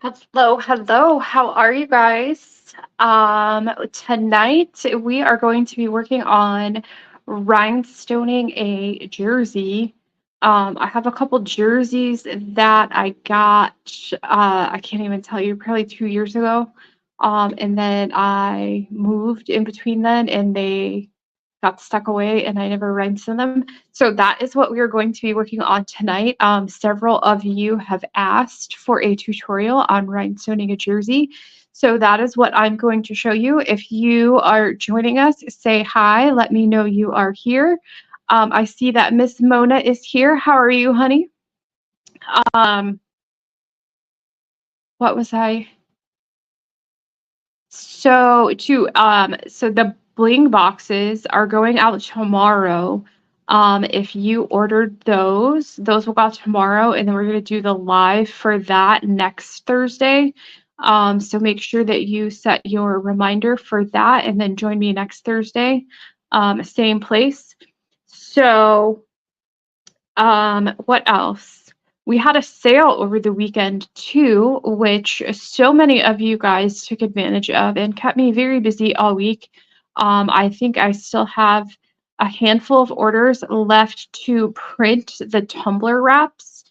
Hello, hello. How are you guys? Tonight we are going to be working on rhinestoning a jersey. I have a couple jerseys that I got, I can't even tell you, probably 2 years ago. And then I moved in between then and they got stuck away and I never rinsed them. So that is what we are going to be working on tonight. Several of you have asked for a tutorial on rhinestoning a jersey. So that is what I'm going to show you. If you are joining us, say hi. Let me know you are here. I see that Miss Mona is here. How are you, honey? Um, what was I? So the Bling boxes are going out tomorrow. If you ordered those will go out tomorrow, and then we're gonna do the live for that next Thursday. So make sure that you set your reminder for that, and then join me next Thursday, same place. So what else? We had a sale over the weekend too, which so many of you guys took advantage of and kept me very busy all week. I think I still have a handful of orders left to print the tumbler wraps.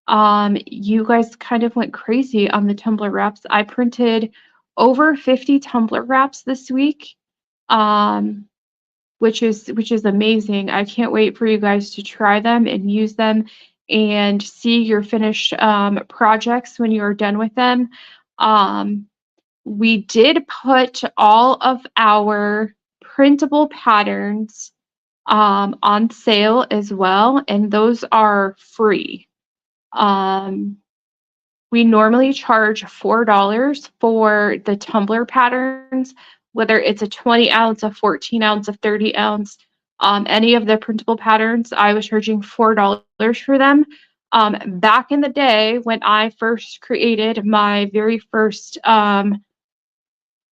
You guys kind of went crazy on the tumbler wraps. I printed over 50 tumbler wraps this week. Um, which is amazing. I can't wait for you guys to try them and use them and see your finished projects when you are done with them. Um, we did put all of our printable patterns on sale as well, and those are free. Um, we normally charge $4 for the tumbler patterns, whether it's a 20 ounce, a 14 ounce, a 30 ounce, any of the printable patterns. I was charging $4 for them. Back in the day when I first created my very first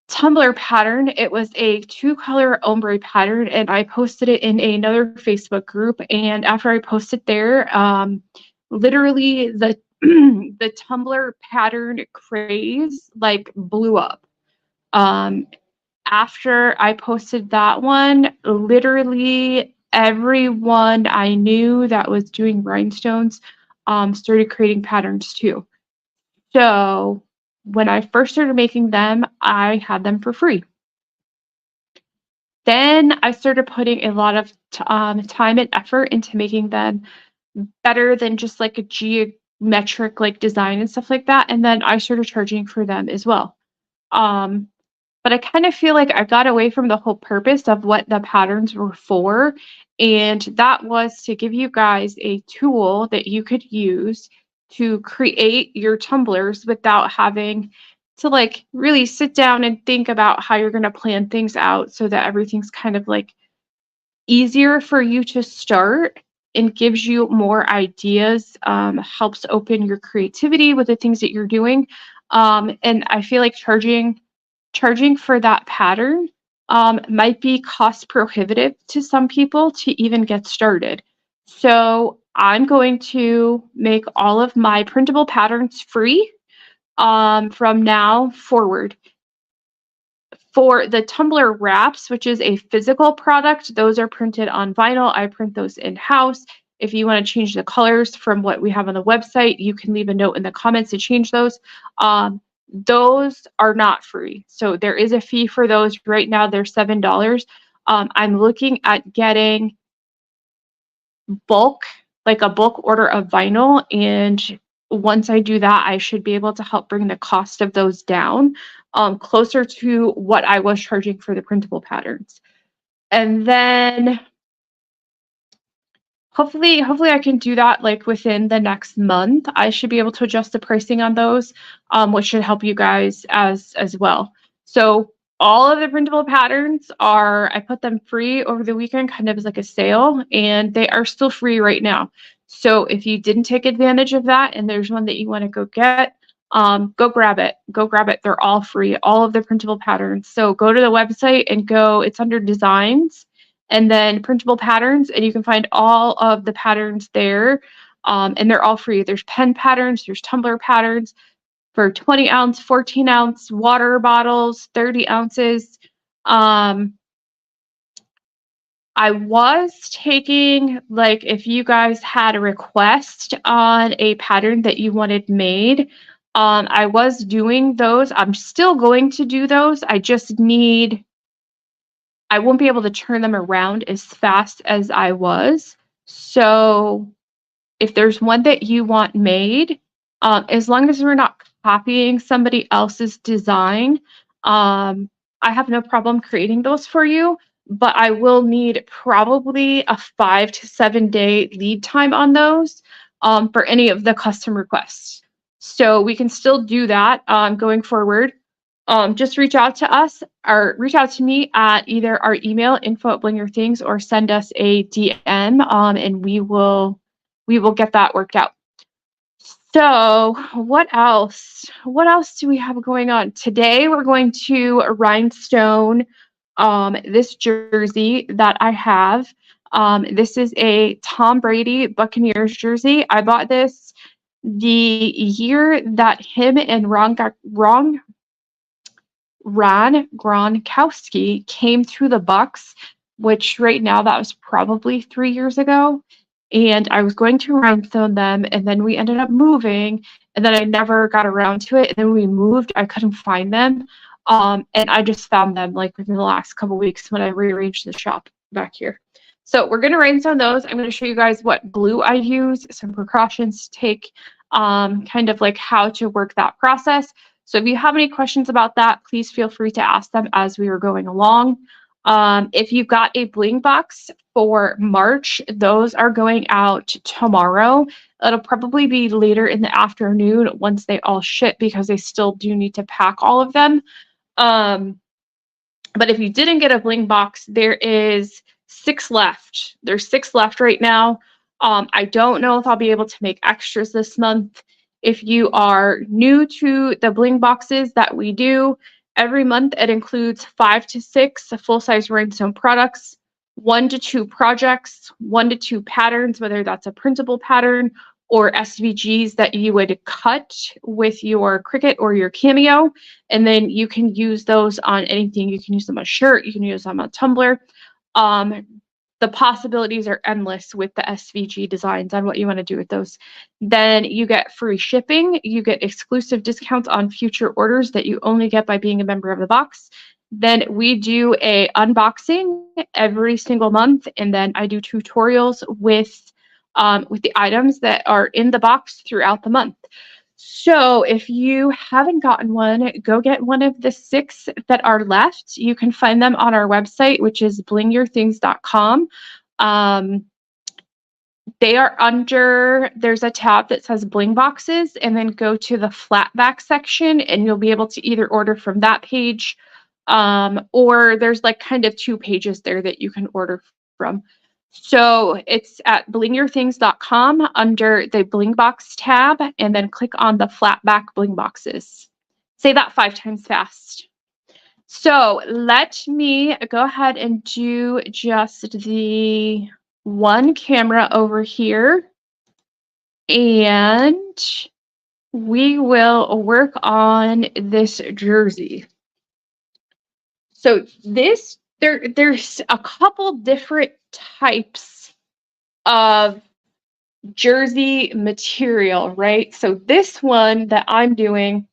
tumbler pattern, it was a 2-color ombre pattern, and I posted it in another Facebook group. And after I posted there, literally the tumbler pattern craze like blew up. Um, After I posted that one, literally everyone I knew that was doing rhinestones started creating patterns too. So when I first started making them, I had them for free. Then I started putting a lot of time and effort into making them better than just like a geometric like design and stuff like that. And then I started charging for them as well. Um, but I kind of feel like I got away from the whole purpose of what the patterns were for. And that was to give you guys a tool that you could use to create your tumblers without having to like really sit down and think about how you're going to plan things out so that everything's kind of like easier for you to start and gives you more ideas, helps open your creativity with the things that you're doing. And I feel like charging for that pattern might be cost prohibitive to some people to even get started. So I'm going to make all of my printable patterns free from now forward. For the tumbler wraps, which is a physical product, those are printed on vinyl. I print those in-house. If you want to change the colors from what we have on the website, you can leave a note in the comments to change those. Those are not free. So there is a fee for those. Right now, they're $7. I'm looking at getting bulk, like a bulk order of vinyl. And once I do that, I should be able to help bring the cost of those down closer to what I was charging for the printable patterns. And then hopefully I can do that like within the next month. I should be able to adjust the pricing on those, which should help you guys as well. So all of the printable patterns are, I put them free over the weekend, kind of as like a sale, and they are still free right now. So if you didn't take advantage of that and there's one that you want to go get, go grab it. Go grab it. They're all free, all of the printable patterns. So go to the website and go, it's under designs and then printable patterns, and you can find all of the patterns there. And they're all free. There's pen patterns, there's tumbler patterns for 20 ounce, 14 ounce water bottles, 30 ounces. I was taking, like, if you guys had a request on a pattern that you wanted made, I was doing those. I'm still going to do those. I won't be able to turn them around as fast as I was. So if there's one that you want made, as long as we're not copying somebody else's design, I have no problem creating those for you, but I will need probably a 5 to 7 day lead time on those for any of the custom requests. So we can still do that going forward. Just reach out to us or reach out to me at either our email info@blingyourthings or send us a DM and we will get that worked out. So what else? What else do we have going on? Today we're going to rhinestone this jersey that I have. This is a Tom Brady Buccaneers jersey. I bought this the year that him and Ron Gronkowski came through the Bucks, which right now that was probably 3 years ago. And I was going to rhinestone them, and then we ended up moving, and then I never got around to it. And then we moved, I couldn't find them. And I just found them like within the last couple weeks when I rearranged the shop back here. So we're going to rhinestone those. I'm going to show you guys what glue I use, some precautions to take, kind of like how to work that process. So if you have any questions about that, please feel free to ask them as we are going along. If you've got a Bling box for March, those are going out tomorrow. It'll probably be later in the afternoon once they all ship because they still do need to pack all of them. But if you didn't get a Bling box, there is 6 left. There's 6 left right now. I don't know if I'll be able to make extras this month. If you are new to the Bling boxes that we do, every month it includes 5 to 6 full-size rhinestone products, 1 to 2 projects, 1 to 2 patterns, whether that's a printable pattern or SVGs that you would cut with your Cricut or your Cameo. And then you can use those on anything. You can use them on a shirt, you can use them on a tumbler. The possibilities are endless with the SVG designs on what you want to do with those. Then you get free shipping. You get exclusive discounts on future orders that you only get by being a member of the box. Then we do a unboxing every single month, and then I do tutorials with the items that are in the box throughout the month. So if you haven't gotten one, go get one of the 6 that are left. You can find them on our website, which is blingyourthings.com. They are under, there's a tab that says Bling boxes, and then go to the flat back section and you'll be able to either order from that page, or there's like kind of 2 pages there that you can order from. So it's at blingyourthings.com under the Bling box tab, and then click on the flat back Bling boxes. Say that 5 times fast. So let me go ahead and do just the one camera over here, and we will work on this jersey. So this, there's a couple different types of jersey material, right? So this one that I'm doing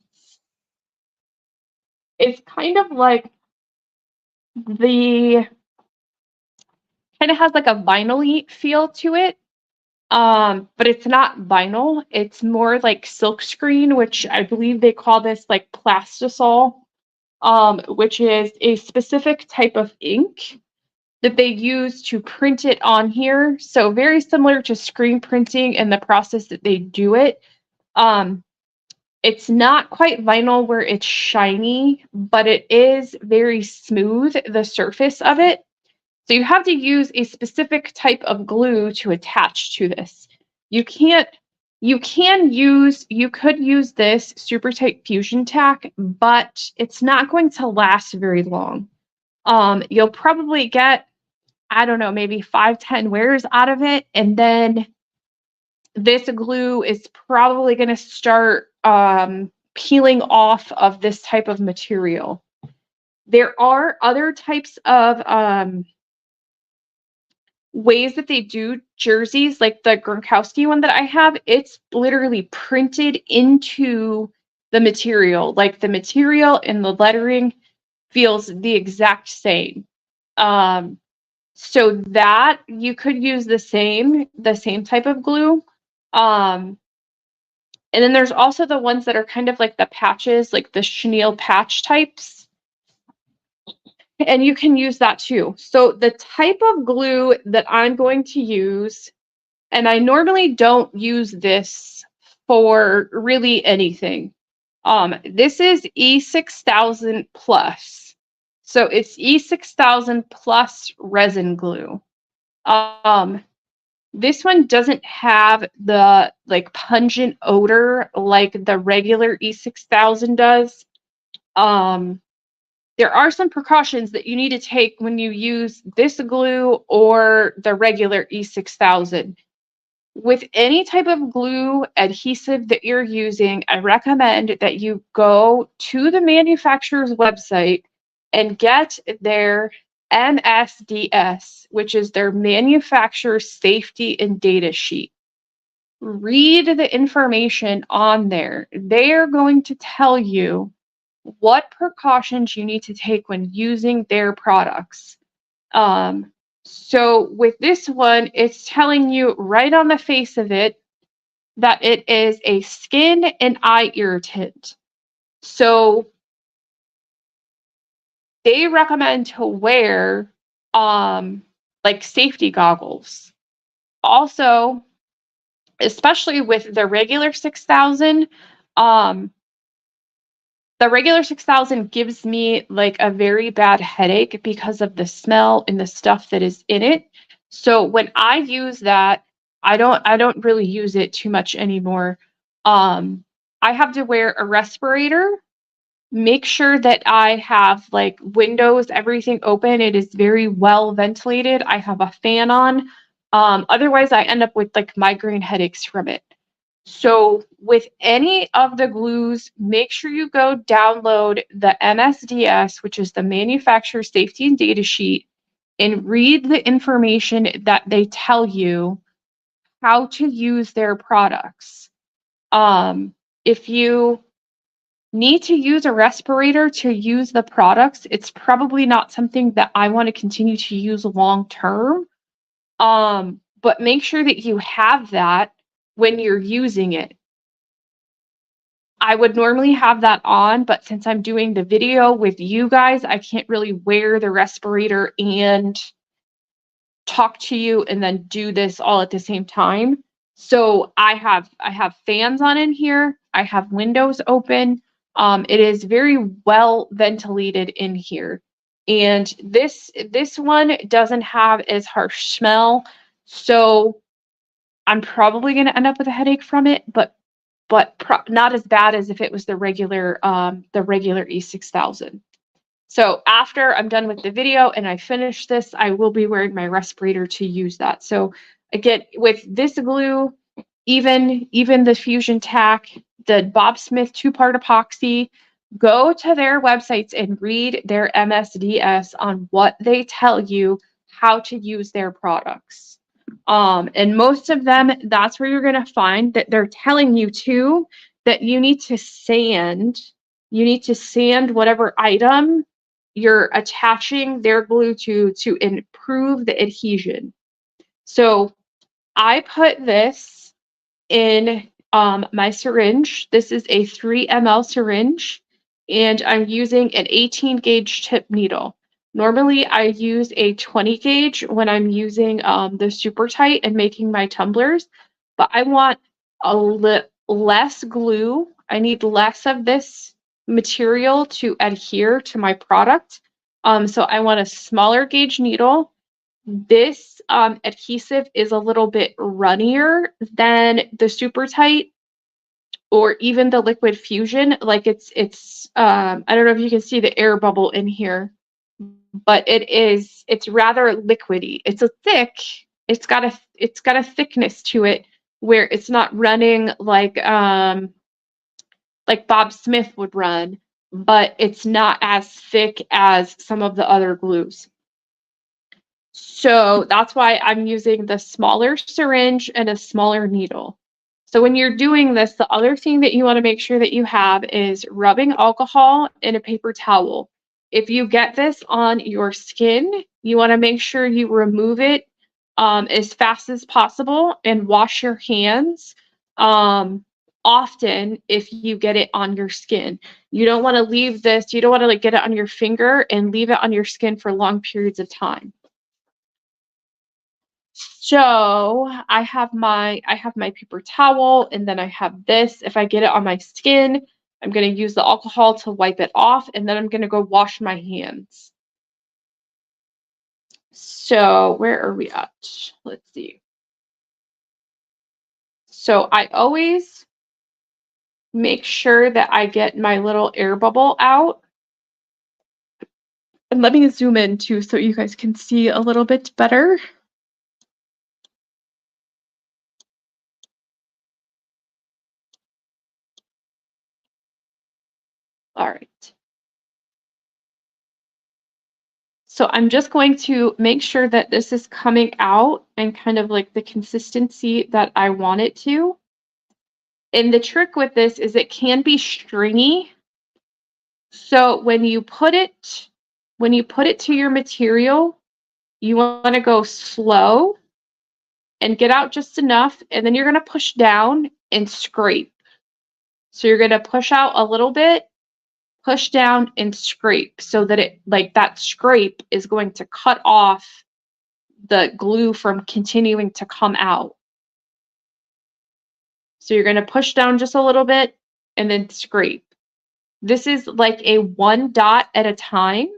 is kind of like kind of has like a vinyl-y feel to it. But it's not vinyl. It's more like silk screen, which I believe they call this like plastisol, which is a specific type of ink that they use to print it on here. So very similar to screen printing and the process that they do it. It's not quite vinyl where it's shiny, but it is very smooth, the surface of it. So you have to use a specific type of glue to attach to this. You could use this super tight fusion tack, but it's not going to last very long. You'll probably get, I don't know, maybe 5-10 wears out of it, and then this glue is probably going to start peeling off of this type of material. There are other types of ways that they do jerseys, like the Gronkowski one that I have. It's literally printed into the material. Like the material and the lettering feels the exact same. So that you could use the same type of glue. And then there's also the ones that are kind of like the patches, like the chenille patch types. And you can use that too. So the type of glue that I'm going to use, and I normally don't use this for really anything. This is E6000 plus. So it's E6000 plus resin glue. This one doesn't have the like pungent odor like the regular E6000 does. There are some precautions that you need to take when you use this glue or the regular E6000. With any type of glue adhesive that you're using, I recommend that you go to the manufacturer's website and get their MSDS, which is their manufacturer safety and data sheet. Read the information on there. They are going to tell you what precautions you need to take when using their products. So with this one, it's telling you right on the face of it that it is a skin and eye irritant. So they recommend to wear like safety goggles. Also, especially with the regular 6000, the regular 6000 gives me like a very bad headache because of the smell and the stuff that is in it. So when I use that, I don't really use it too much anymore. I have to wear a respirator, make sure that I have like windows, everything open. It is very well ventilated. I have a fan on. Otherwise I end up with like migraine headaches from it. So with any of the glues, make sure you go download the MSDS, which is the manufacturer safety and data sheet, and read the information that they tell you how to use their products. If you need to use a respirator to use the products, it's probably not something that I want to continue to use long term. But make sure that you have that when you're using it. I would normally have that on, but since I'm doing the video with you guys, I can't really wear the respirator and talk to you and then do this all at the same time. So I have fans on in here. I have windows open. It is very well ventilated in here. And this one doesn't have as harsh smell. So I'm probably going to end up with a headache from it, but not as bad as if it was the regular E6000. So after I'm done with the video and I finish this, I will be wearing my respirator to use that. So again, with this glue, even the Fusion Tack, the Bob Smith 2-part epoxy, go to their websites and read their MSDS on what they tell you how to use their products. And most of them, that's where you're going to find that they're telling you too that you need to sand whatever item you're attaching their glue to improve the adhesion. So I put this in my syringe. This is a 3 ml syringe, and I'm using an 18 gauge tip needle. Normally I use a 20 gauge when I'm using the super tight and making my tumblers, but I want less glue. I need less of this material to adhere to my product. So I want a smaller gauge needle. This adhesive is a little bit runnier than the super tight or even the liquid fusion. Like it's I don't know if you can see the air bubble in here, but it's rather liquidy. It's got a thickness to it where it's not running like like Bob Smith would run, but it's not as thick as some of the other glues. So that's why I'm using the smaller syringe and a smaller needle. So when you're doing this, the other thing that you want to make sure that you have is rubbing alcohol in a paper towel. If you get this on your skin, you want to make sure you remove it as fast as possible and wash your hands often if you get it on your skin. You don't want to leave this, you don't want to like get it on your finger and leave it on your skin for long periods of time. So I have my paper towel, and then I have this. If I get it on my skin, I'm going to use the alcohol to wipe it off, and then I'm going to go wash my hands. So where are we at? Let's see. So I always make sure that I get my little air bubble out. And let me zoom in too so you guys can see a little bit better. All right. So I'm just going to make sure that this is coming out and kind of like the consistency that I want it to. And the trick with this is it can be stringy. So when you put it to your material, you want to go slow and get out just enough, and then you're going to push down and scrape. So you're going to push out a little bit, push down and scrape so that it like that scrape is going to cut off the glue from continuing to come out. So you're going to push down just a little bit and then scrape. This is like a one dot at a time.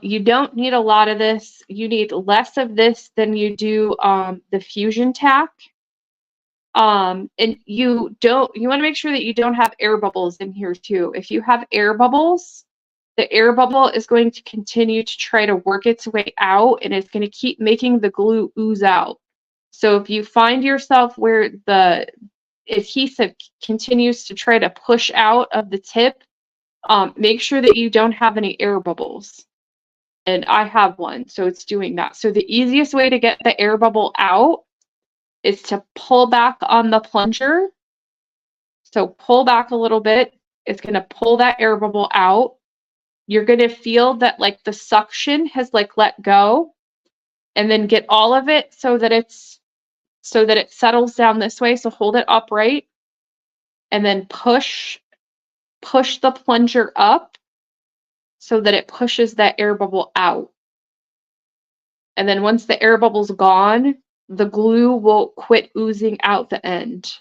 You don't need a lot of this. You need less of this than you do the fusion tack. And you want to make sure that you don't have air bubbles in here too. If you have air bubbles, the air bubble is going to continue to try to work its way out, and it's going to keep making the glue ooze out. So if you find yourself where the adhesive continues to try to push out of the tip, make sure that you don't have any air bubbles. And I have one, so it's doing that. So the easiest way to get the air bubble out is to pull back on the plunger. So pull back a little bit. It's going to pull that air bubble out. You're going to feel that like the suction has like let go, and then get all of it so that it settles down this way. So hold it upright and then push the plunger up so that it pushes that air bubble out. And then once the air bubble's gone, the glue will quit oozing out the end.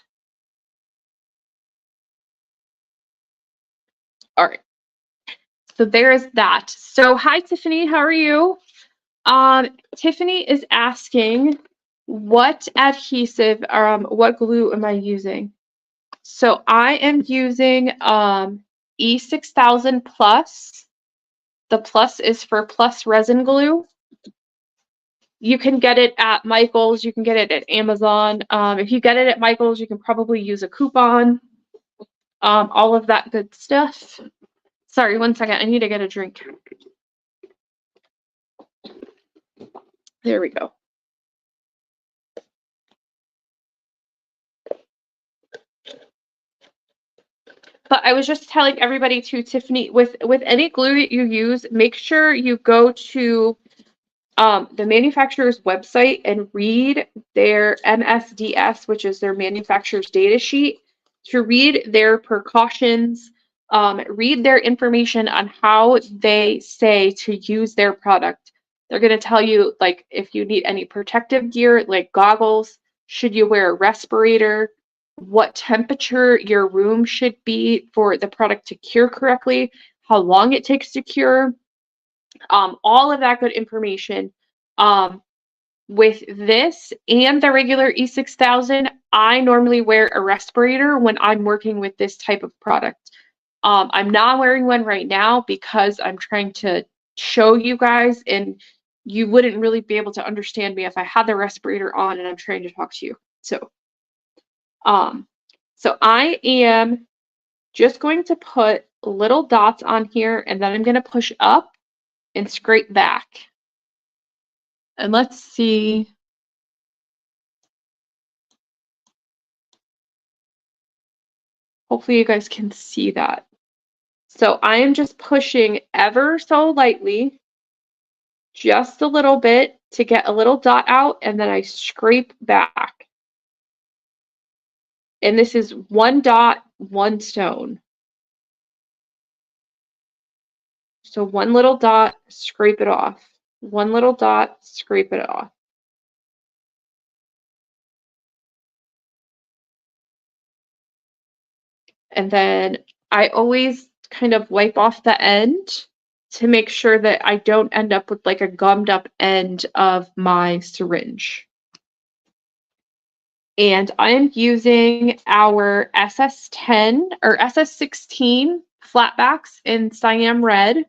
All right. So there's that. So hi, Tiffany, how are you? Tiffany is asking, what adhesive, what glue am I using? So I am using E6000 Plus. The plus is for plus resin glue. You can get it at Michael's. You can get it at Amazon. If you get it at Michael's, you can probably use a coupon. All of that good stuff. Sorry, one second. I need to get a drink. There we go. But I was just telling everybody too, Tiffany, with any glue that you use, make sure you go to the manufacturer's website and read their MSDS, which is their manufacturer's data sheet, to read their precautions, read their information on how they say to use their product. They're going to tell you, like, if you need any protective gear, like goggles, should you wear a respirator, what temperature your room should be for the product to cure correctly, how long it takes to cure, all of that good information. With this and the regular E6000, I normally wear a respirator when I'm working with this type of product. I'm not wearing one right now because I'm trying to show you guys, and you wouldn't really be able to understand me if I had the respirator on and I'm trying to talk to you. So I am just going to put little dots on here, and then I'm going to push up and scrape back. And let's see. Hopefully you guys can see that. So I am just pushing ever so lightly, just a little bit to get a little dot out, and then I scrape back. And this is 1 dot, 1 stone. So 1 little dot, scrape it off. 1 little dot, scrape it off. And then I always kind of wipe off the end to make sure that I don't end up with like a gummed up end of my syringe. And I am using our SS10 or SS16 flatbacks in cyan red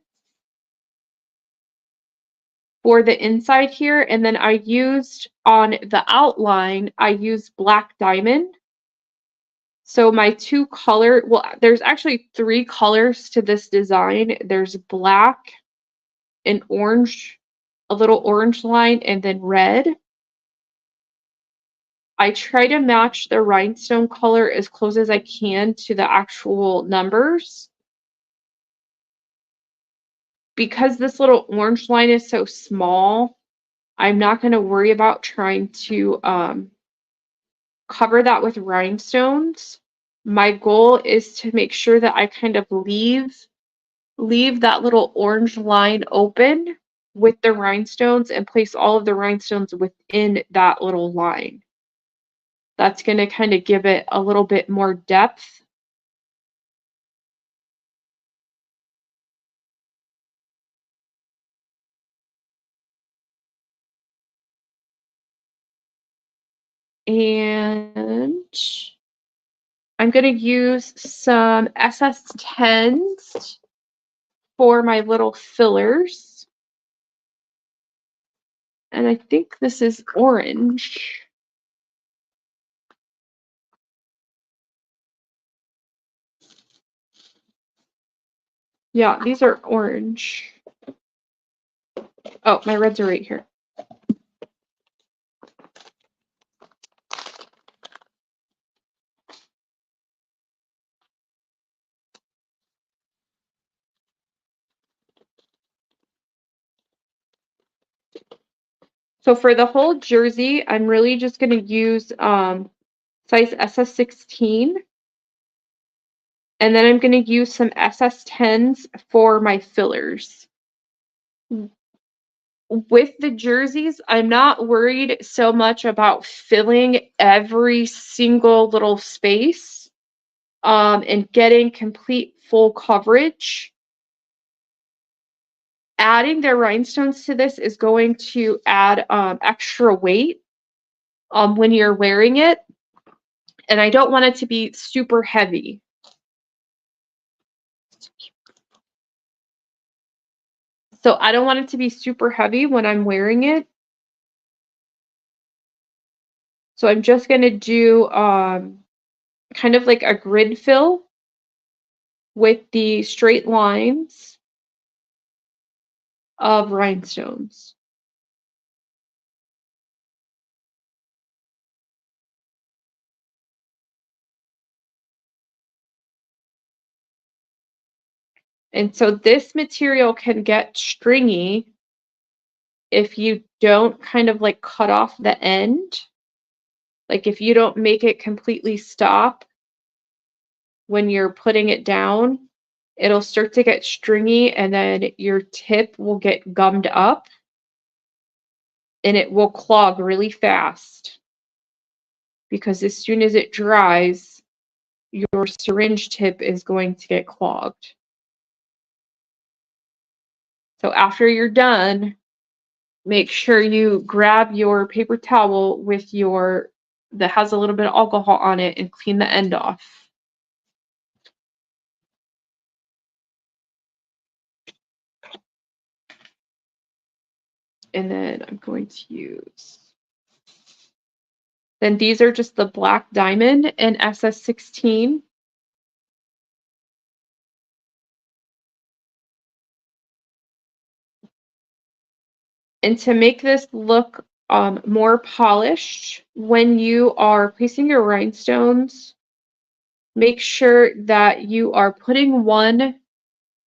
for the inside here. And then I used on the outline, I used black diamond. So my 2 color, well, there's actually 3 colors to this design. There's black and orange, a little orange line, and then red. I try to match the rhinestone color as close as I can to the actual numbers. Because this little orange line is so small, I'm not going to worry about trying to cover that with rhinestones. My goal is to make sure that I kind of leave that little orange line open with the rhinestones and place all of the rhinestones within that little line. That's going to kind of give it a little bit more depth. And I'm going to use some SS10s for my little fillers. And I think this is orange. Yeah, these are orange. Oh, my reds are right here. So for the whole jersey, I'm really just going to use size SS16. And then I'm going to use some SS10s for my fillers. With the jerseys, I'm not worried so much about filling every single little space and getting complete full coverage. Adding the rhinestones to this is going to add extra weight when you're wearing it. And I don't want it to be super heavy. So I don't want it to be super heavy when I'm wearing it. So I'm just going to do kind of like a grid fill with the straight lines of rhinestones. And so this material can get stringy if you don't kind of like cut off the end. Like if you don't make it completely stop when you're putting it down, it'll start to get stringy and then your tip will get gummed up and it will clog really fast. Because as soon as it dries, your syringe tip is going to get clogged. So after you're done, make sure you grab your paper towel with that has a little bit of alcohol on it and clean the end off. And then I'm going to use, then these are just the black diamond and SS16. And to make this look more polished, when you are placing your rhinestones, make sure that you are putting one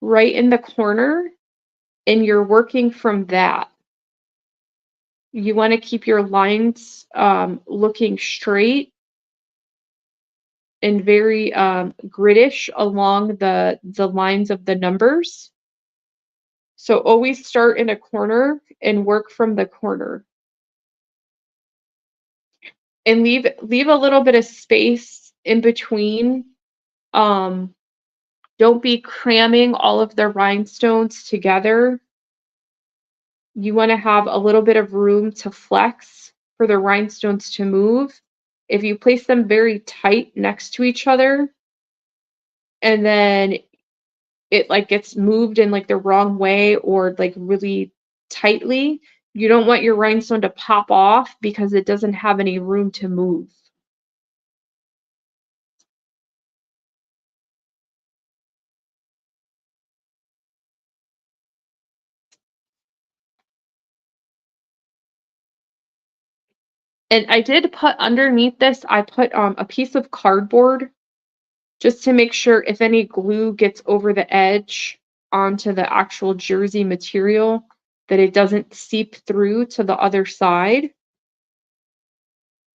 right in the corner and you're working from that. You want to keep your lines looking straight and very griddish along the lines of the numbers. So always start in a corner and work from the corner. And leave a little bit of space in between. Don't be cramming all of the rhinestones together. You want to have a little bit of room to flex for the rhinestones to move. If you place them very tight next to each other, and then it like gets moved in like the wrong way or like really tightly, you don't want your rhinestone to pop off because it doesn't have any room to move. And I did put underneath this, I put a piece of cardboard just to make sure if any glue gets over the edge onto the actual jersey material, that it doesn't seep through to the other side.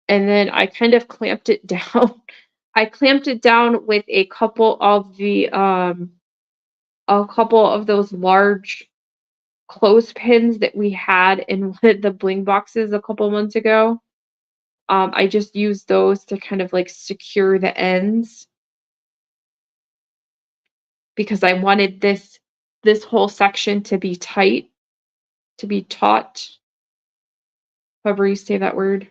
And then I kind of clamped it down. I clamped it down with a couple of those large clothespins that we had in one of the bling boxes a couple months ago. I just used those to kind of like secure the ends because I wanted this whole section to be tight, to be taut, however you say that word.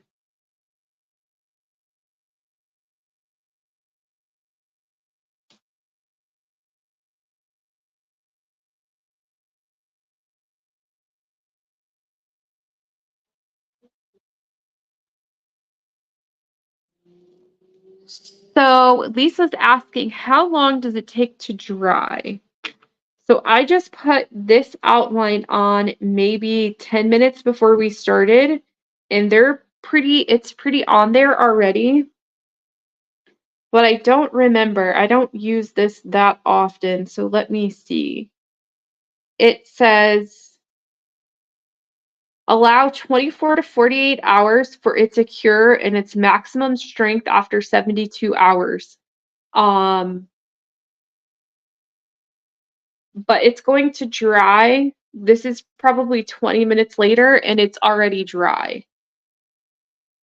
So Lisa's asking, how long does it take to dry? So I just put this outline on maybe 10 minutes before we started, and it's pretty on there already. But I don't remember. I don't use this that often, so let me see. It says allow 24 to 48 hours for it to cure and its maximum strength after 72 hours. But it's going to dry. This is probably 20 minutes later and it's already dry.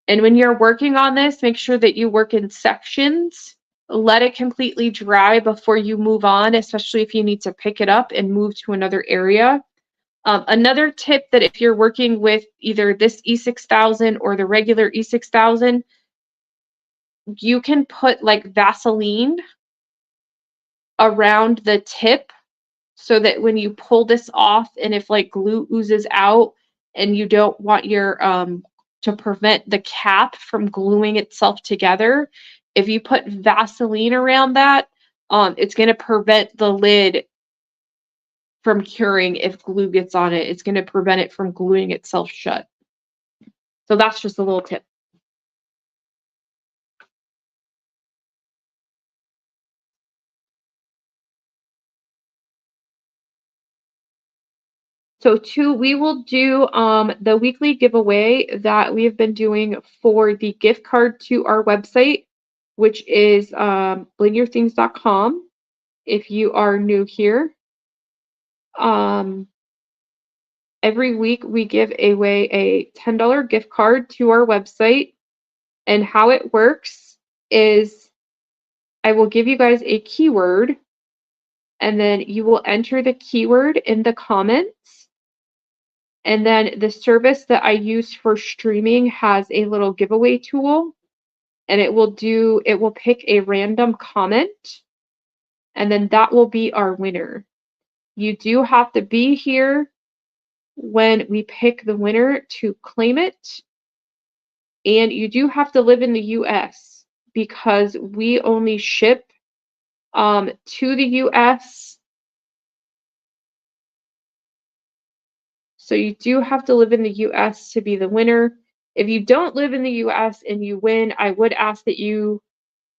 And when you're working on this, make sure that you work in sections. Let it completely dry before you move on, especially if you need to pick it up and move to another area. Another tip that if you're working with either this E6000 or the regular E6000, you can put like Vaseline around the tip so that when you pull this off and if like glue oozes out and you don't want your to prevent the cap from gluing itself together, if you put Vaseline around that, it's going to prevent the lid from curing if glue gets on it. It's going to prevent it from gluing itself shut. So that's just a little tip. So we will do the weekly giveaway that we have been doing for the gift card to our website, which is blingyourthings.com. If you are new here, every week we give away a $10 gift card to our website. And how it works is I will give you guys a keyword, and then you will enter the keyword in the comments. And then the service that I use for streaming has a little giveaway tool, and it will pick a random comment, and then that will be our winner. You do have to be here when we pick the winner to claim it, and you do have to live in the US because we only ship to the US. So you do have to live in the US to be the winner. If you don't live in the US and you win, I would ask that you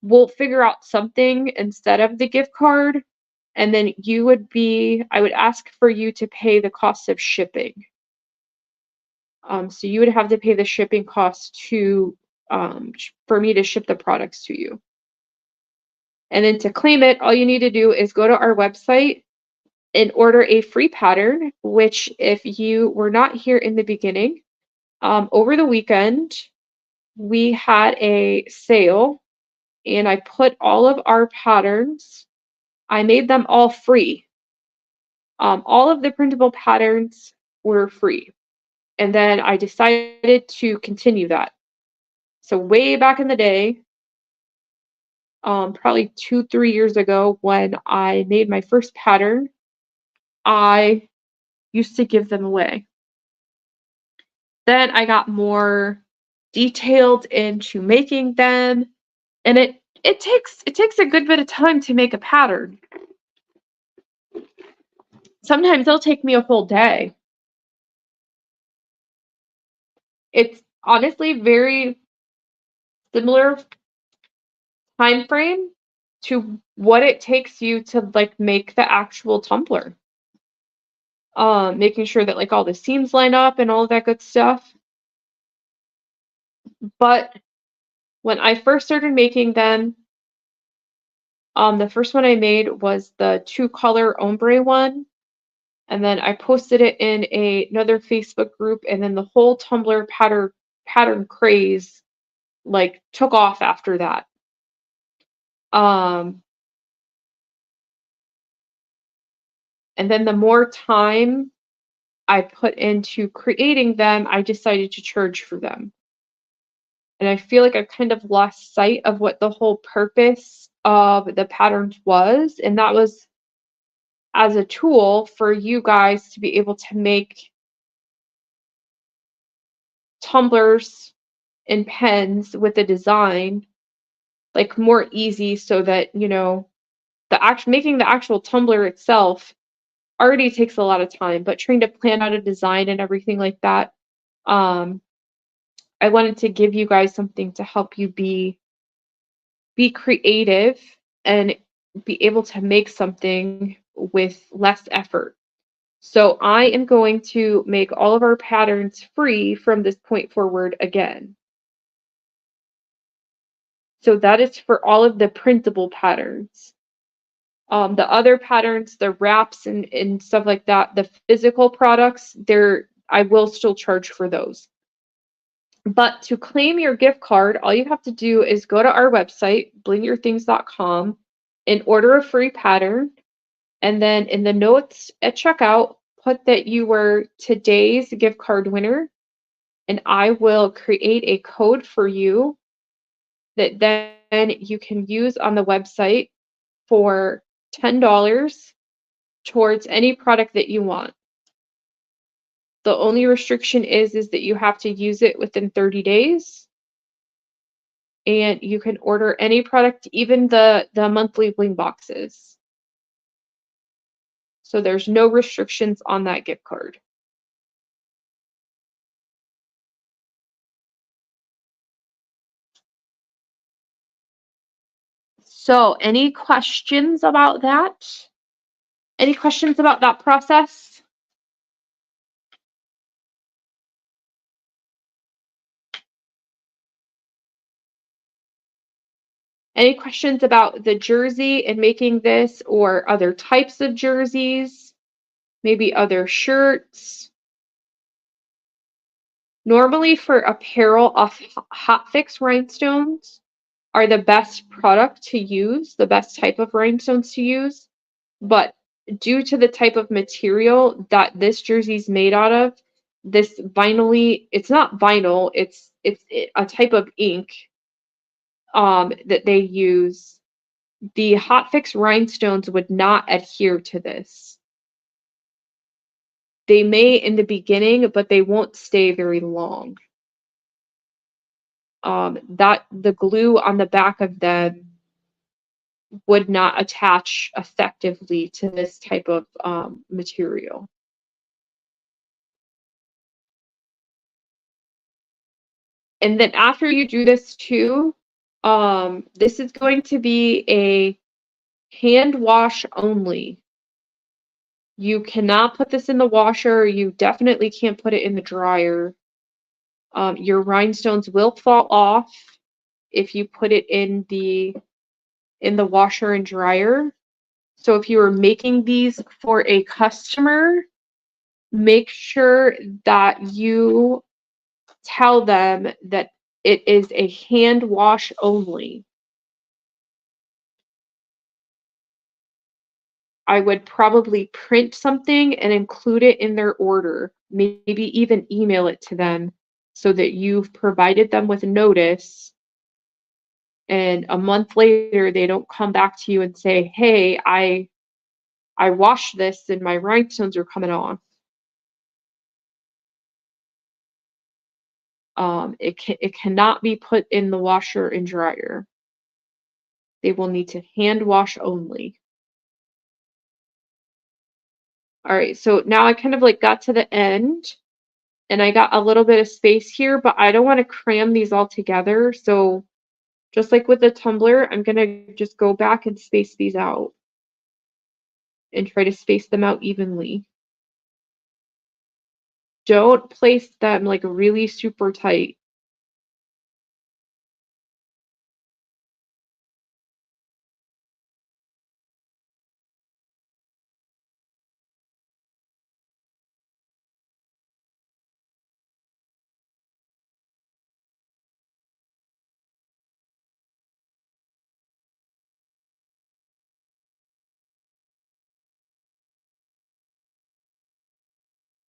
will figure out something instead of the gift card. And then I would ask for you to pay the cost of shipping. So you would have to pay the shipping cost for me to ship the products to you. And then to claim it, all you need to do is go to our website and order a free pattern, which if you were not here in the beginning, over the weekend, we had a sale and I put all of our patterns, I made them all free. All of the printable patterns were free. And then I decided to continue that. So way back in the day, probably 2-3 years ago when I made my first pattern, I used to give them away. Then I got more detailed into making them, and it takes a good bit of time to make a pattern. Sometimes it'll take me a whole day. It's honestly very similar time frame to what it takes you to like make the actual tumbler. Making sure that like all the seams line up and all of that good stuff. But when I first started making them, the first one I made was the 2-color ombre one. And then I posted it in another Facebook group, and then the whole Tumblr pattern craze like took off after that. And then the more time I put into creating them, I decided to charge for them. And I feel like I've kind of lost sight of what the whole purpose of the patterns was, and that was as a tool for you guys to be able to make tumblers and pens with a design like more easy, so that making the actual tumbler itself already takes a lot of time, but trying to plan out a design and everything like that, I wanted to give you guys something to help you be creative and be able to make something with less effort. So I am going to make all of our patterns free from this point forward again. So that is for all of the printable patterns. The other patterns, the wraps and stuff like that, the physical products, I will still charge for those. But to claim your gift card, all you have to do is go to our website, blingyourthings.com, and order a free pattern. And then in the notes at checkout, put that you were today's gift card winner, and I will create a code for you that then you can use on the website for $10 towards any product that you want. The only restriction is that you have to use it within 30 days. And you can order any product, even the monthly Bling boxes. So there's no restrictions on that gift card. So any questions about that? Any questions about that process? Any questions about the jersey and making this, or other types of jerseys? Maybe other shirts? Normally for apparel, hotfix rhinestones are the best product to use, the best type of rhinestones to use. But due to the type of material that this jersey is made out of, it's not vinyl, it's a type of ink that they use. The hotfix rhinestones would not adhere to this. They may in the beginning, but they won't stay very long. The glue on the back of them would not attach effectively to this type of material. And then after you do this too, this is going to be a hand wash only. You cannot put this in the washer. You definitely can't put it in the dryer. Your rhinestones will fall off if you put it in the washer and dryer. So if you are making these for a customer, make sure that you tell them that it is a hand wash only. I would probably print something and include it in their order, maybe even email it to them so that you've provided them with notice, and a month later they don't come back to you and say, "Hey, I washed this and my rhinestones are coming off." It cannot be put in the washer and dryer. They will need to hand wash only. All right, so now I kind of like got to the end and I got a little bit of space here, but I don't want to cram these all together. So just like with the tumbler, I'm gonna just go back and space these out and try to space them out evenly. Don't place them like really super tight.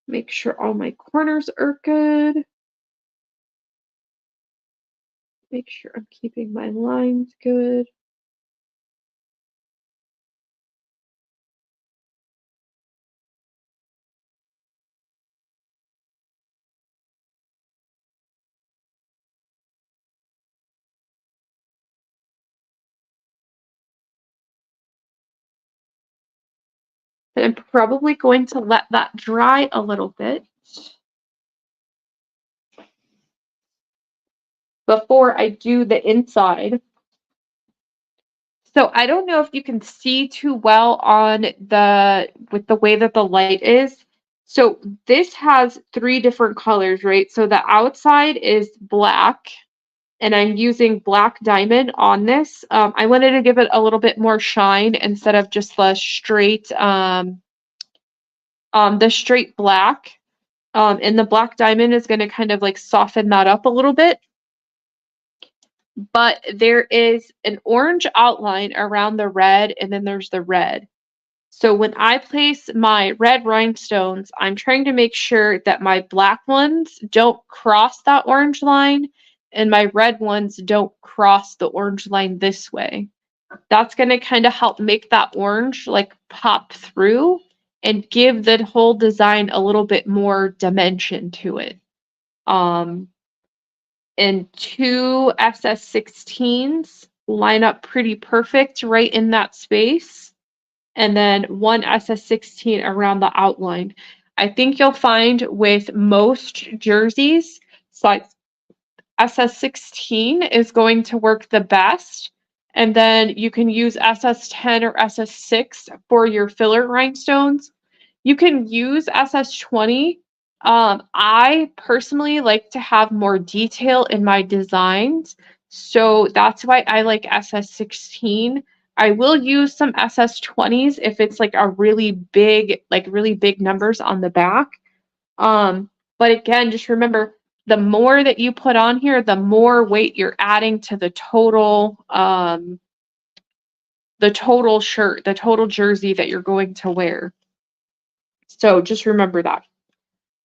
Make sure all my corners are good. Make sure I'm keeping my lines good. And I'm probably going to let that dry a little bit before I do the inside. So I don't know if you can see too well on with the way that the light is. So this has 3 different colors, right? So the outside is black, and I'm using black diamond on this. I wanted to give it a little bit more shine instead of just the straight black. And the black diamond is going to kind of like soften that up a little bit. But there is an orange outline around the red, and then there's the red. So when I place my red rhinestones, I'm trying to make sure that my black ones don't cross that orange line and my red ones don't cross the orange line this way. That's going to kind of help make that orange like pop through and give the whole design a little bit more dimension to it. And 2 SS16s line up pretty perfect right in that space. And then 1 SS16 around the outline. I think you'll find with most jerseys, size SS16 is going to work the best. And then you can use SS10 or SS6 for your filler rhinestones. You can use SS20. I personally like to have more detail in my designs, so that's why I like SS16. I will use some SS20s if it's like a really big numbers on the back. But again, just remember, the more that you put on here, the more weight you're adding to the total shirt, the total jersey that you're going to wear. So just remember that.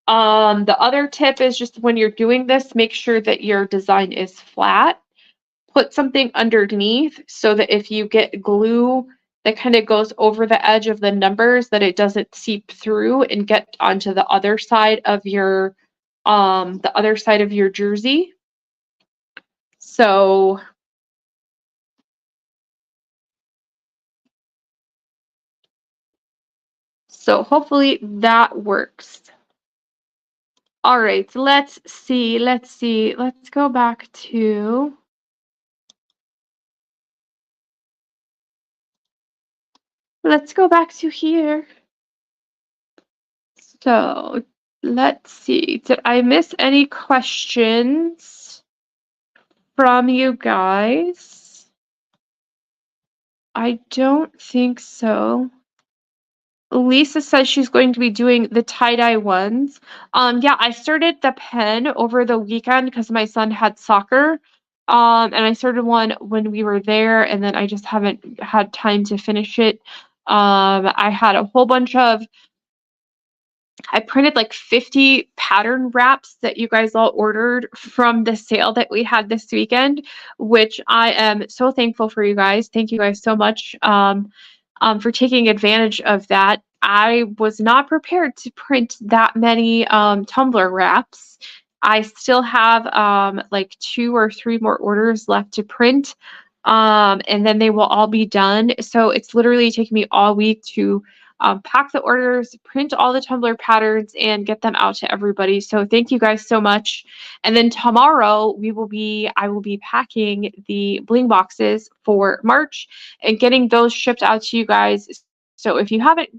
The other tip is just when you're doing this, make sure that your design is flat. Put something underneath so that if you get glue that kind of goes over the edge of the numbers, that it doesn't seep through and get onto the other side of your jersey. So hopefully that works. All right, so let's see. Let's go back to here. So let's see. Did I miss any questions from you guys? I don't think so. Lisa says she's going to be doing the tie-dye ones. Yeah, I started the pen over the weekend because my son had soccer. And I started one when we were there, and then I just haven't had time to finish it. I had a whole bunch of I printed like 50 pattern wraps that you guys all ordered from the sale that we had this weekend, which I am so thankful for you guys. Thank you guys so much for taking advantage of that. I was not prepared to print that many tumbler wraps. I still have like 2 or 3 more orders left to print, and then they will all be done. So it's literally taking me all week to pack the orders, print all the tumbler patterns, and get them out to everybody. So thank you guys so much. And then tomorrow I will be packing the bling boxes for March and getting those shipped out to you guys. So if you haven't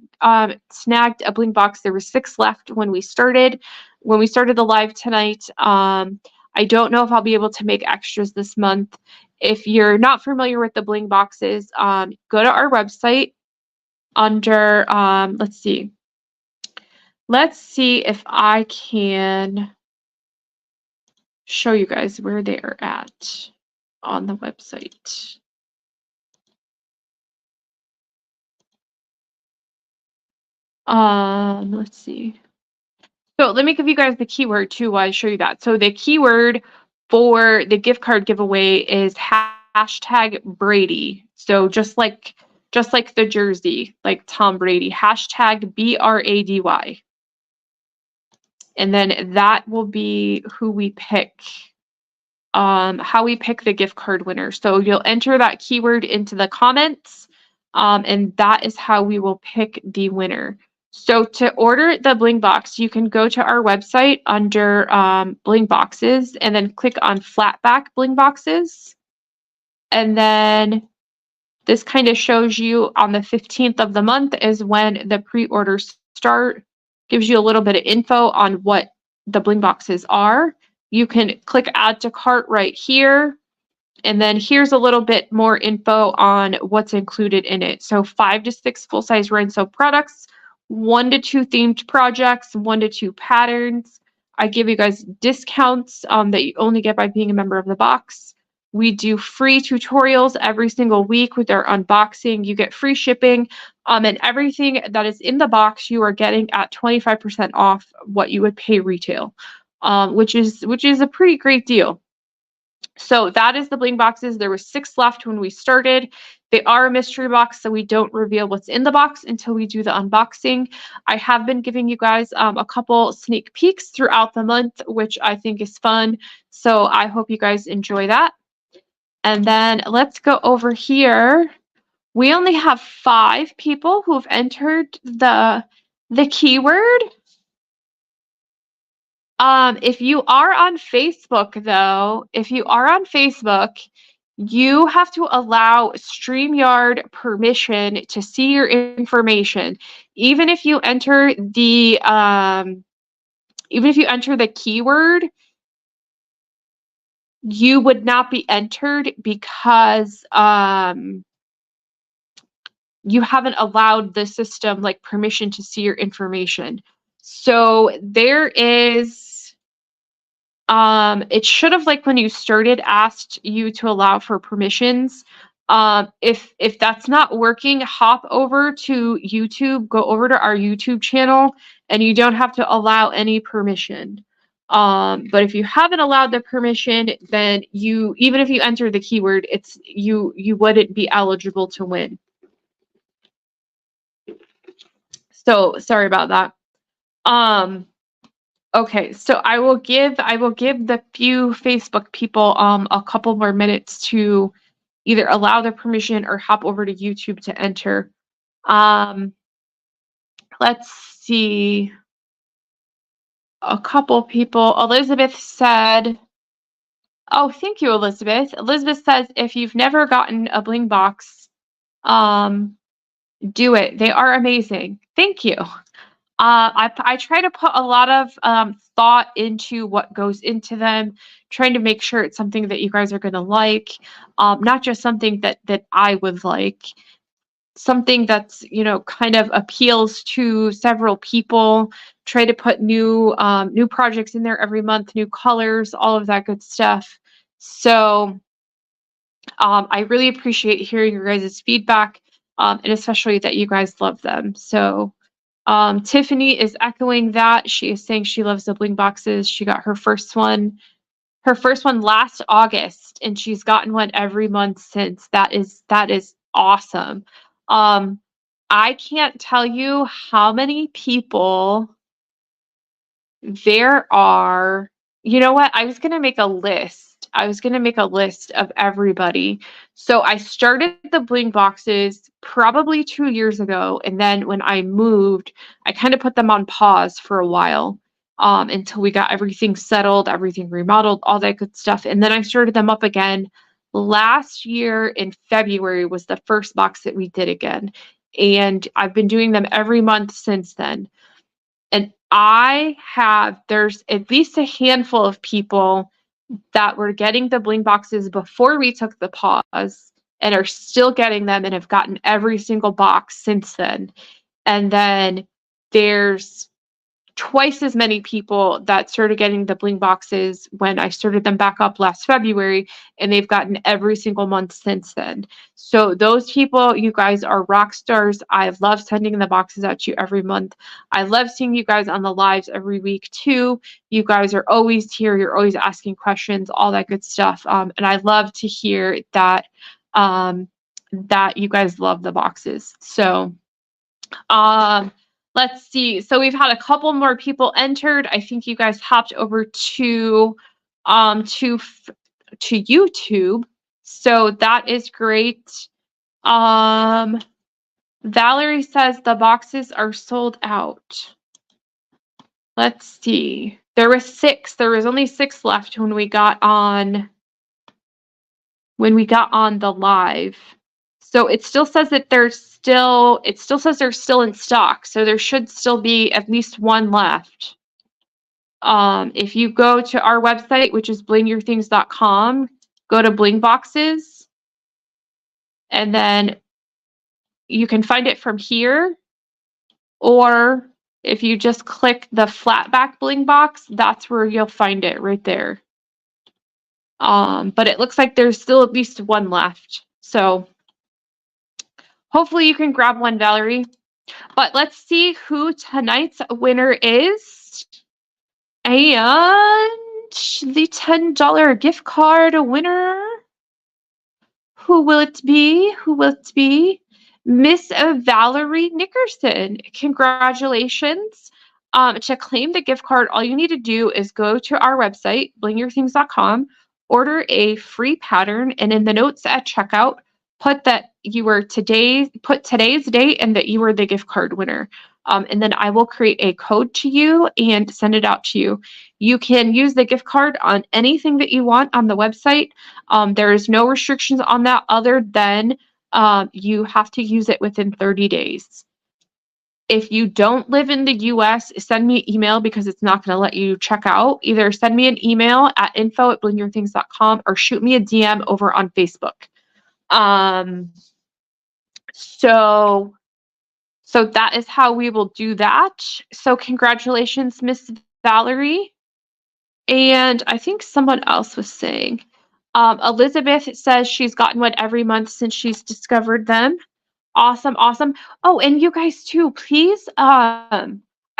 snagged a bling box, there were 6 left when we started. When we started the live tonight, I don't know if I'll be able to make extras this month. If you're not familiar with the bling boxes, go to our website under, let's see if I can show you guys where they are at on the website. Let's see. So let me give you guys the keyword too while I show you that. So the keyword for the gift card giveaway is hashtag Brady. So just like the jersey, like Tom Brady, hashtag BRADY. And then that will be who we pick, how we pick the gift card winner. So you'll enter that keyword into the comments, and that is how we will pick the winner. So to order the bling box, you can go to our website under bling boxes and then click on flatback bling boxes. And then this kind of shows you on the 15th of the month is when the pre-orders start, gives you a little bit of info on what the bling boxes are. You can click add to cart right here. And then here's a little bit more info on what's included in it. So 5 to 6 full-size rhinestone products, 1 to 2 themed projects, 1 to 2 patterns. I give you guys discounts that you only get by being a member of the box. We do free tutorials every single week with our unboxing. You get free shipping, and everything that is in the box you are getting at 25% off what you would pay retail, which is a pretty great deal. So that is the bling boxes. There were 6 left when we started. They are a mystery box, so we don't reveal what's in the box until we do the unboxing. I have been giving you guys a couple sneak peeks throughout the month, which I think is fun. So I hope you guys enjoy that. And then let's go over here. We only have 5 people who have entered the keyword. If you are on Facebook, though, you have to allow StreamYard permission to see your information. Even if you enter the keyword, you would not be entered because you haven't allowed the system like permission to see your information. So there is, it should have, like when you started, asked you to allow for permissions. If that's not working, hop over to YouTube, go over to our YouTube channel, and you don't have to allow any permission. But if you haven't allowed the permission, then even if you enter the keyword, you wouldn't be eligible to win. So sorry about that. Okay, so I will give the few Facebook people a couple more minutes to either allow the permission or hop over to YouTube to enter. Let's see. a couple people. Elizabeth said, oh, thank you, Elizabeth. Elizabeth says, if you've never gotten a bling box, um, do it. They are amazing. Thank you. I try to put a lot of thought into what goes into them, trying to make sure it's something that you guys are going to like, not just something that I would like, something that's, you know, kind of appeals to several people. Try to put new projects in there every month, new colors, all of that good stuff. So I really appreciate hearing your guys' feedback, and especially that you guys love them. So Tiffany is echoing that. She is saying she loves the bling boxes. She got her first one last August, and she's gotten one every month since. That is awesome. Um, I can't tell you how many people there are. You know what? I was going to make a list. I was going to make a list of everybody. So I started the bling boxes probably 2 years ago. And then when I moved, I kind of put them on pause for a while, until we got everything settled, everything remodeled, all that good stuff. And then I started them up again. Last year in February was the first box that we did again. And I've been doing them every month since then. And there's at least a handful of people that were getting the bling boxes before we took the pause and are still getting them and have gotten every single box since then. And then there's twice as many people that started getting the bling boxes when I started them back up last February, and they've gotten every single month since then. So those people, you guys are rock stars. I love sending the boxes out to you every month. I love seeing you guys on the lives every week too. You guys are always here. You're always asking questions, all that good stuff. And I love to hear that that you guys love the boxes. So um, let's see. So we've had a couple more people entered. I think you guys hopped over to um to to YouTube. So that is great. Um, Valerie says the boxes are sold out. Let's see. There was 6. There was only 6 left when we got on the live. So it still says that it still says they're still in stock. So there should still be at least one left. If you go to our website, which is blingyourthings.com, go to bling boxes, and then you can find it from here. Or if you just click the flat back bling box, that's where you'll find it right there. But it looks like there's still at least one left. So hopefully you can grab one, Valerie. But let's see who tonight's winner is. And the $10 gift card winner. Who will it be? Who will it be? Miss Valerie Nickerson. Congratulations. To claim the gift card, all you need to do is go to our website, blingyourthings.com, order a free pattern, and in the notes at checkout, put today's date and that you were the gift card winner. And then I will create a code to you and send it out to you. You can use the gift card on anything that you want on the website. There is no restrictions on that other than you have to use it within 30 days. If you don't live in the US, send me an email because it's not going to let you check out. Either send me an email at info@blingyourthings.com or shoot me a DM over on Facebook. So that is how we will do that. So congratulations, Miss Valerie. And I think someone else was saying, Elizabeth says she's gotten one every month since she's discovered them. Awesome, awesome. Oh, and you guys too, please. I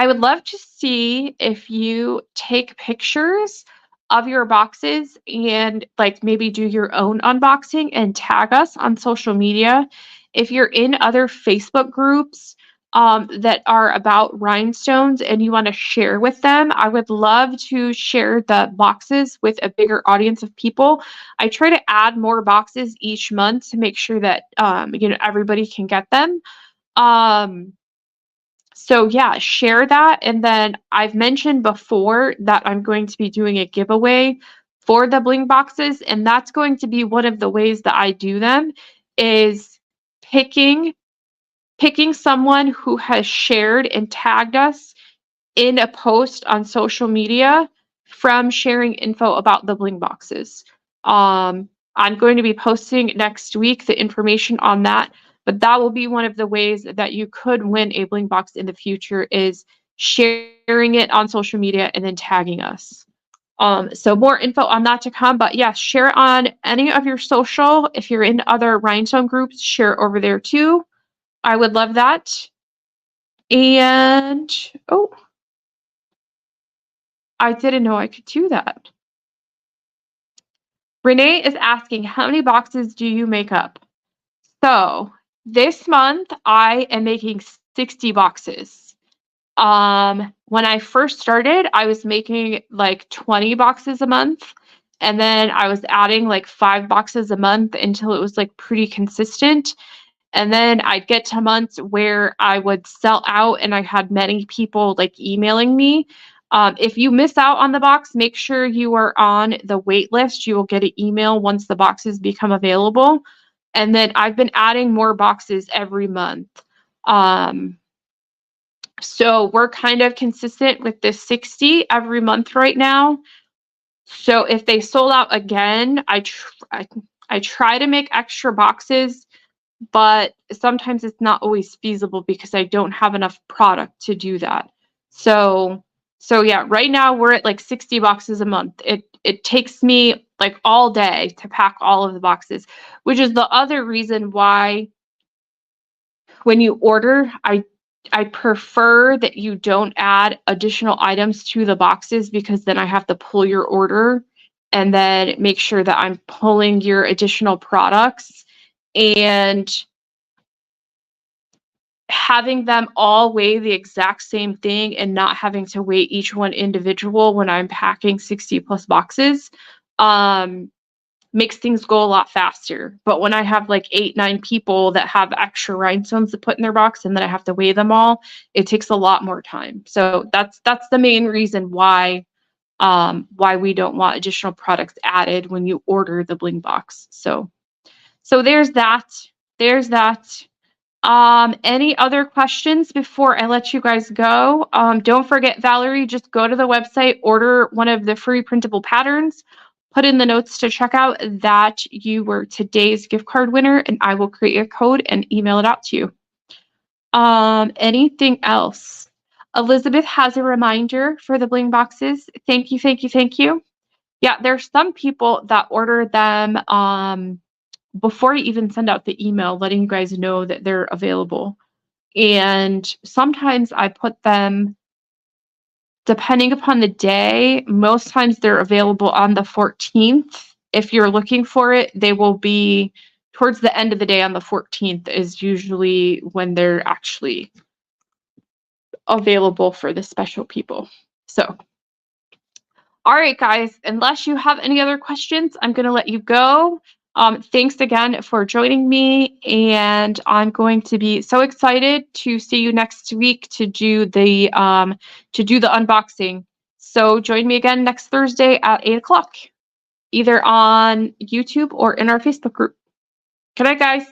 would love to see if you take pictures of your boxes and like maybe do your own unboxing and tag us on social media. If you're in other Facebook groups that are about rhinestones and you want to share with them, I would love to share the boxes with a bigger audience of people. I try to add more boxes each month to make sure that everybody can get them. So yeah, share that. And then I've mentioned before that I'm going to be doing a giveaway for the bling boxes, and that's going to be one of the ways that I do them is picking someone who has shared and tagged us in a post on social media from sharing info about the bling boxes. I'm going to be posting next week the information on that, but that will be one of the ways that you could win a bling box in the future is sharing it on social media and then tagging us. So more info on that to come, but yes, share it on any of your social. If you're in other rhinestone groups, share over there too. I would love that. And oh, I didn't know I could do that. Renee is asking, how many boxes do you make up? So this month I am making 60 boxes. When I first started, I was making like 20 boxes a month. And then I was adding like 5 boxes a month until it was like pretty consistent. And then I'd get to months where I would sell out and I had many people like emailing me. If you miss out on the box, make sure you are on the wait list. You will get an email once the boxes become available. And then I've been adding more boxes every month. So we're kind of consistent with this 60 every month right now. So if they sold out again, I try to make extra boxes, but sometimes it's not always feasible because I don't have enough product to do that. So yeah, right now we're at like 60 boxes a month. It takes me like all day to pack all of the boxes, which is the other reason why when you order, I prefer that you don't add additional items to the boxes because then I have to pull your order and then make sure that I'm pulling your additional products and having them all weigh the exact same thing and not having to weigh each one individual when I'm packing 60 plus boxes makes things go a lot faster. But when I have like 8, 9 people that have extra rhinestones to put in their box and then I have to weigh them all, it takes a lot more time. So that's the main reason why we don't want additional products added when you order the bling box. So there's that. There's that. Any other questions before I let you guys go? Don't forget, Valerie, just go to the website, order one of the free printable patterns, put in the notes to check out that you were today's gift card winner, and I will create your code and email it out to you. Anything else? Elizabeth has a reminder for the bling boxes. Thank you, thank you, thank you. Yeah, there's some people that order them before I even send out the email letting you guys know that they're available. And sometimes I put them, depending upon the day, most times they're available on the 14th. If you're looking for it, they will be towards the end of the day on the 14th is usually when they're actually available for the special people. So, all right, guys, unless you have any other questions, I'm going to let you go. Thanks again for joining me, and I'm going to be so excited to see you next week to do the unboxing. So join me again next Thursday at 8 o'clock, either on YouTube or in our Facebook group. Good night, guys.